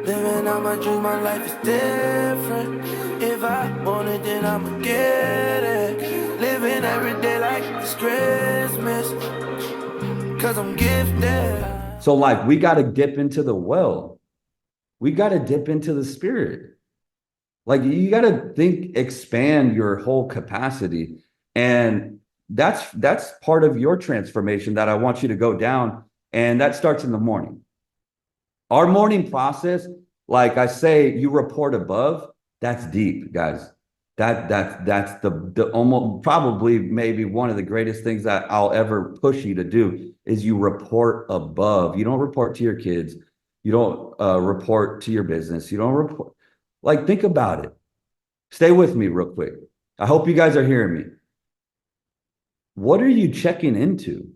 Living out my dreams, my life is different. If I want it, then I'ma get it. Living every day like it's Christmas, cause I'm gifted. So like we got to dip into the well. We got to dip into the spirit. Like you got to think, expand your whole capacity. And that's part of your transformation that I want you to go down. And that starts in the morning. Our morning process, like I say, you report above, that's deep, guys. That's the almost probably maybe one of the greatest things that I'll ever push you to do is you report above. You don't report to your kids. You don't report to your business. You don't report. Like, think about it. Stay with me real quick. I hope you guys are hearing me. What are you checking into?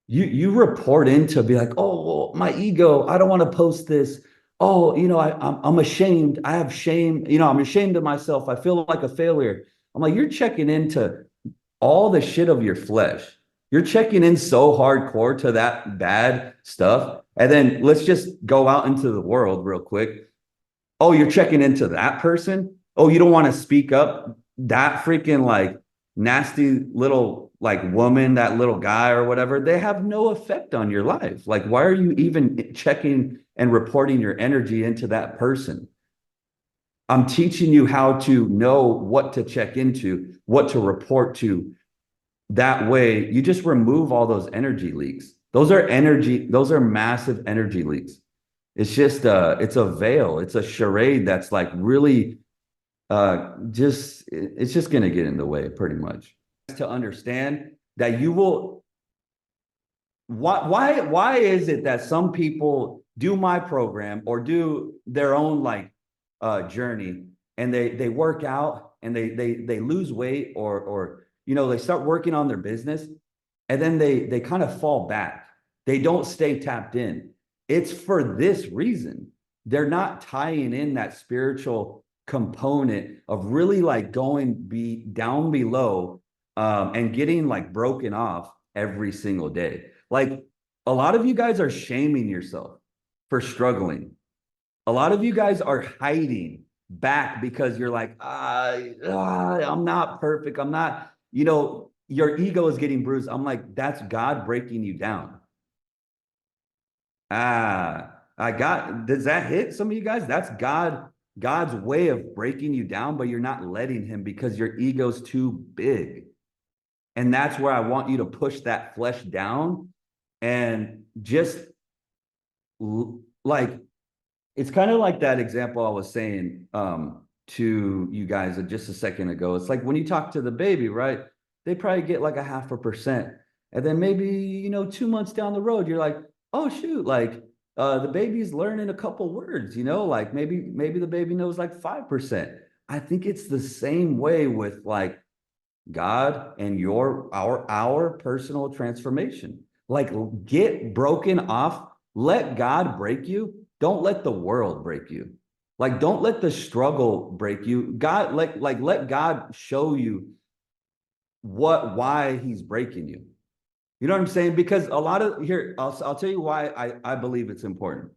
You report in to be like, oh, well, my ego, I don't want to post this. Oh, I'm ashamed. I have shame. I'm ashamed of myself. I feel like a failure. I'm like, you're checking into all the shit of your flesh. You're checking in so hardcore to that bad stuff. And then let's just go out into the world real quick. Oh, you're checking into that person. Oh, you don't want to speak up. That freaking like nasty little like woman, that little guy or whatever, they have no effect on your life. Like, why are you even checking and reporting your energy into that person? I'm teaching you how to know what to check into, what to report to. That way, you just remove all those energy leaks. Those are massive energy leaks. It's just it's a veil, it's a charade that's like really it's just gonna get in the way pretty much. To understand that you will why is it that some people do my program or do their own like journey and they work out and they lose weight or they start working on their business and then they kind of fall back. They don't stay tapped in. It's for this reason. They're not tying in that spiritual component of really like down below and getting like broken off every single day. Like a lot of you guys are shaming yourself for struggling. A lot of you guys are hiding back because you're like, I'm not perfect. I'm not, your ego is getting bruised. I'm like, that's God breaking you down. Does that hit some of you guys? That's God's way of breaking you down, but you're not letting him because your ego's too big. And that's where I want you to push that flesh down and just like, it's kind of like that example I was saying to you guys just a second ago. It's like when you talk to the baby, right? They probably get like a 0.5%. And then maybe, 2 months down the road, you're like, oh shoot, like the baby's learning a couple words, like maybe the baby knows like 5%. I think it's the same way with like God and our personal transformation. Like get broken off, let God break you. Don't let the world break you. Like don't let the struggle break you. God let God show you why he's breaking you. You know what I'm saying? Because a lot of here, I'll tell you why I believe it's important.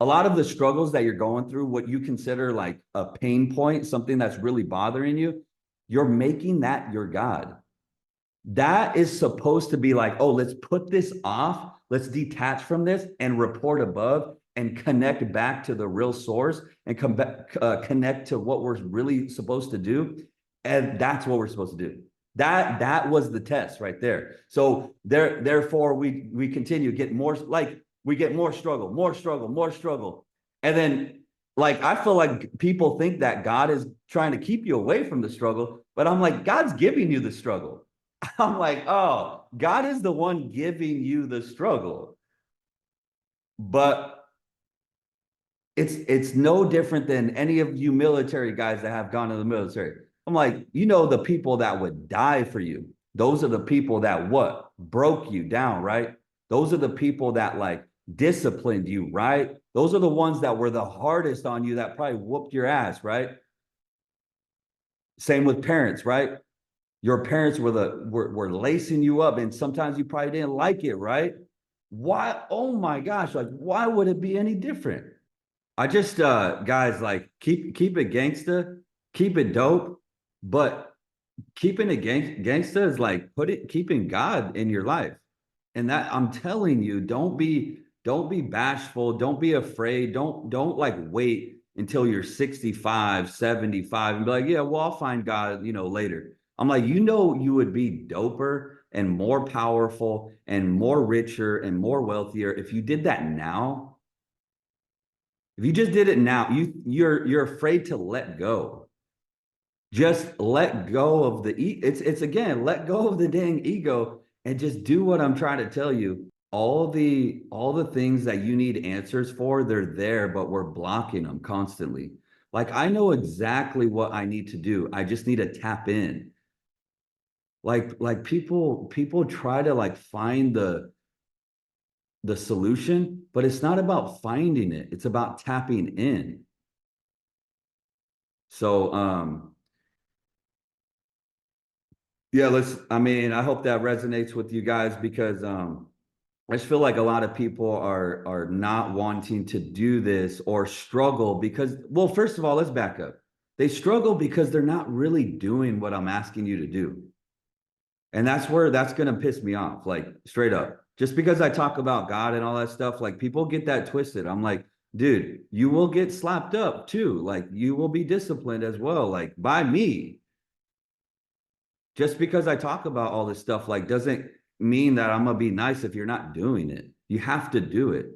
A lot of the struggles that you're going through, what you consider like a pain point, something that's really bothering you, you're making that your God. That is supposed to be like, oh, let's put this off. Let's detach from this and report above and connect back to the real source and come back, connect to what we're really supposed to do. And that's what we're supposed to do. That was the test right there. So therefore we continue get more like we get more struggle. And then like I feel like people think that God is trying to keep you away from the struggle, but I'm like, God's giving you the struggle. I'm like, oh, God is the one giving you the struggle. But it's no different than any of you military guys that have gone to the military. I'm like, the people that would die for you. Those are the people that what? Broke you down, right? Those are the people that like disciplined you, right? Those are the ones that were the hardest on you that probably whooped your ass, right? Same with parents, right? Your parents were lacing you up and sometimes you probably didn't like it, right? Why? Oh my gosh, like why would it be any different? I just guys, like keep it gangsta, keep it dope, but keeping it gangsta is like keeping God in your life. And that I'm telling you, don't be bashful, don't be afraid, don't like wait until you're 65, 75 and be like, yeah, well, I'll find God, later. I'm like, you would be doper and more powerful and more richer and more wealthier if you did that now. If you just did it now, you're afraid to let go. Just let go of the it's again, let go of the dang ego and just do what I'm trying to tell you. All the things that you need answers for, they're there, but we're blocking them constantly. Like I know exactly what I need to do. I just need to tap in. Like people try to like find the solution, but it's not about finding it. It's about tapping in. So yeah, I mean, I hope that resonates with you guys because I just feel like a lot of people are not wanting to do this or struggle because, well, first of all, let's back up. They struggle because they're not really doing what I'm asking you to do. And that's where that's gonna piss me off, like straight up. Just because I talk about God and all that stuff, like people get that twisted. I'm like, dude, you will get slapped up too. Like you will be disciplined as well, like by me. Just because I talk about all this stuff, like doesn't mean that I'm gonna be nice if you're not doing it. You have to do it.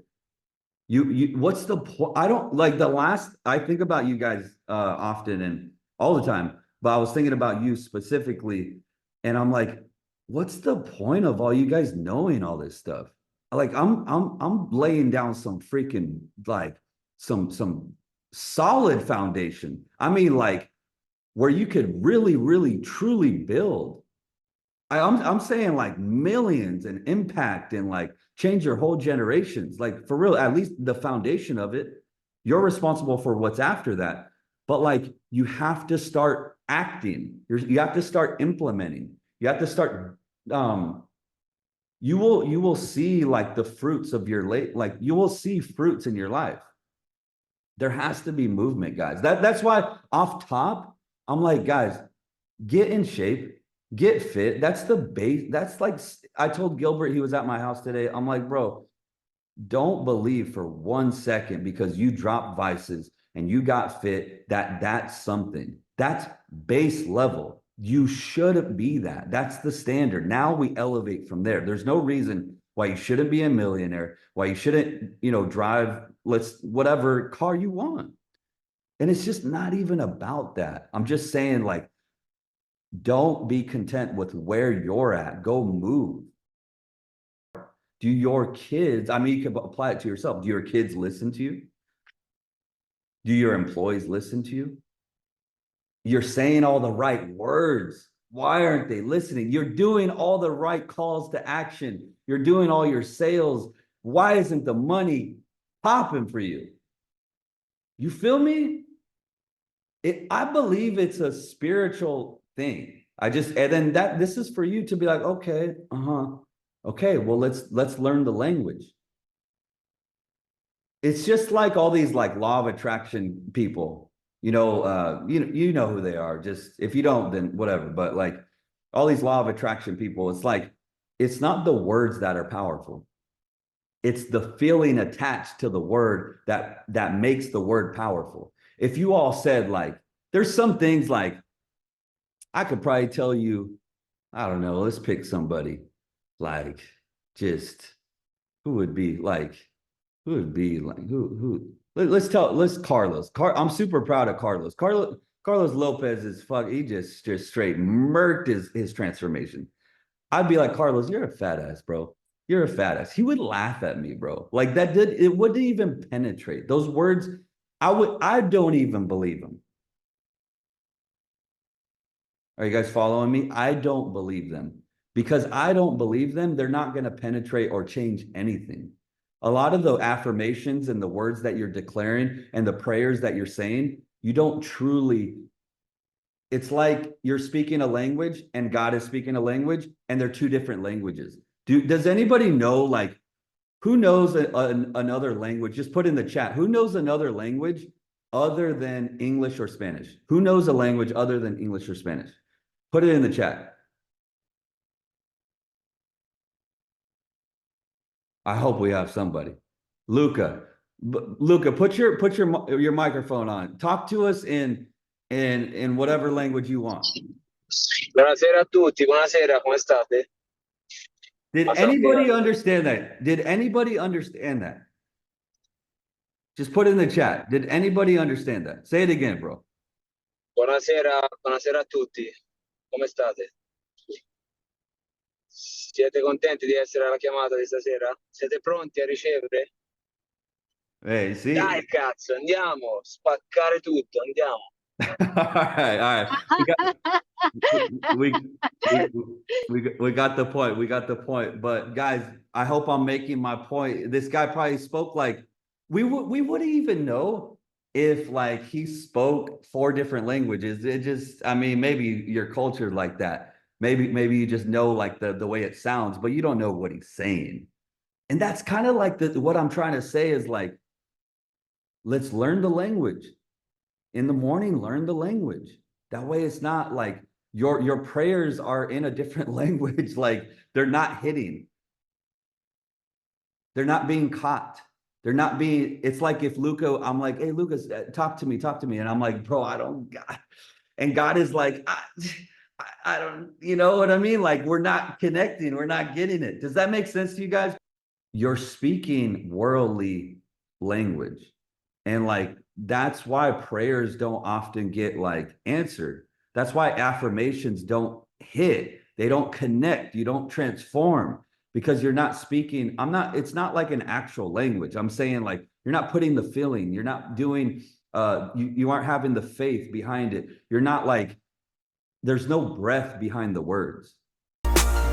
What's the point? I don't like the last I think about you guys often and all the time, but I was thinking about you specifically, and I'm like, what's the point of all you guys knowing all this stuff? Like I'm laying down some freaking like some solid foundation. I mean, like where you could really, really, truly build. I'm saying like millions and impact and like change your whole generations. Like for real, at least the foundation of it. You're responsible for what's after that. But like you have to start acting. You have to start implementing. You have to start you will see like the fruits of your late like you will see fruits in your life. There has to be movement, guys. That's why off top, I'm like, guys, get in shape, get fit. That's the base. That's like I told Gilbert he was at my house today. I'm like, bro, don't believe for 1 second because you dropped vices and you got fit that's something. That's base level. You shouldn't be that. That's the standard. Now we elevate from there. There's no reason why you shouldn't be a millionaire, why you shouldn't, drive whatever car you want. And it's just not even about that. I'm just saying, like, don't be content with where you're at. Go move. Do your kids, I mean, you can apply it to yourself. Do your kids listen to you? Do your employees listen to you? You're saying all the right words. Why aren't they listening? You're doing all the right calls to action. You're doing all your sales. Why isn't the money popping for you? You feel me? I believe it's a spiritual thing. And then this is for you to be like, okay, okay, well, let's learn the language. It's just like all these like law of attraction people, you know who they are. Just if you don't, then whatever. But like all these law of attraction people, it's like it's not the words that are powerful. It's the feeling attached to the word that makes the word powerful. If you all said like, there's some things like I could probably tell you, I don't know, let's pick somebody like just who would be like who would be like who let's Carlos. I'm super proud of Carlos. Carlos Lopez is he just straight murked his transformation. I'd be like, Carlos, you're a fat ass, bro. You're a fat ass. He would laugh at me, bro. Like it wouldn't even penetrate. Those words, I don't even believe them. Are you guys following me? I don't believe them. Because I don't believe them, they're not going to penetrate or change anything. A lot of the affirmations and the words that you're declaring and the prayers that you're saying, you don't truly, it's like you're speaking a language and God is speaking a language and they're two different languages. Does anybody know like Who knows another language? Just put in the chat. Who knows another language other than English or Spanish? Who knows a language other than English or Spanish? Put it in the chat. I hope we have somebody. Luca, Luca, put your microphone on. Talk to us in whatever language you want. Buonasera a tutti, buonasera, come state? Did anybody understand that? Did anybody understand that? Just put it in the chat. Did anybody understand that? Say it again, bro. Buonasera, buonasera a tutti, come state? Siete contenti di essere alla chiamata di stasera? Siete pronti a ricevere? Hey, see? Dai cazzo, andiamo, spaccare tutto, andiamo. All right. We got the point. We got the point. But guys, I hope I'm making my point. This guy probably spoke like we wouldn't even know if like he spoke 4 different languages. It just, I mean, maybe your culture like that. Maybe you just know like the way it sounds, but you don't know what he's saying. And that's kind of like what I'm trying to say is like, let's learn the language. In the morning, learn the language. That way it's not like your prayers are in a different language. Like they're not hitting. They're not being caught. They're not being, it's like if Luca, I'm like, hey, Lucas, talk to me. And I'm like, bro, I don't, God. And God is like, I don't, you know what I mean? Like we're not connecting. We're not getting it. Does that make sense to you guys? You're speaking worldly language. And like, that's why prayers don't often get like answered. That's why affirmations don't hit. They don't connect. You don't transform because you're not speaking. It's not like an actual language. I'm saying like, you're not putting the feeling, you're not doing, you aren't having the faith behind it. You're not like, there's no breath behind the words.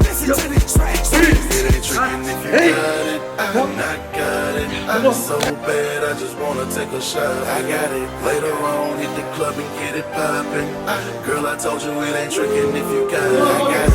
Listen to the tracks. It ain't tricking if you got it. I'm not got it. I'm so bad, I just wanna take a shot. I got it. Later on, hit the club and get it poppin'. Girl, I told you it ain't tricking if you got it. I got it.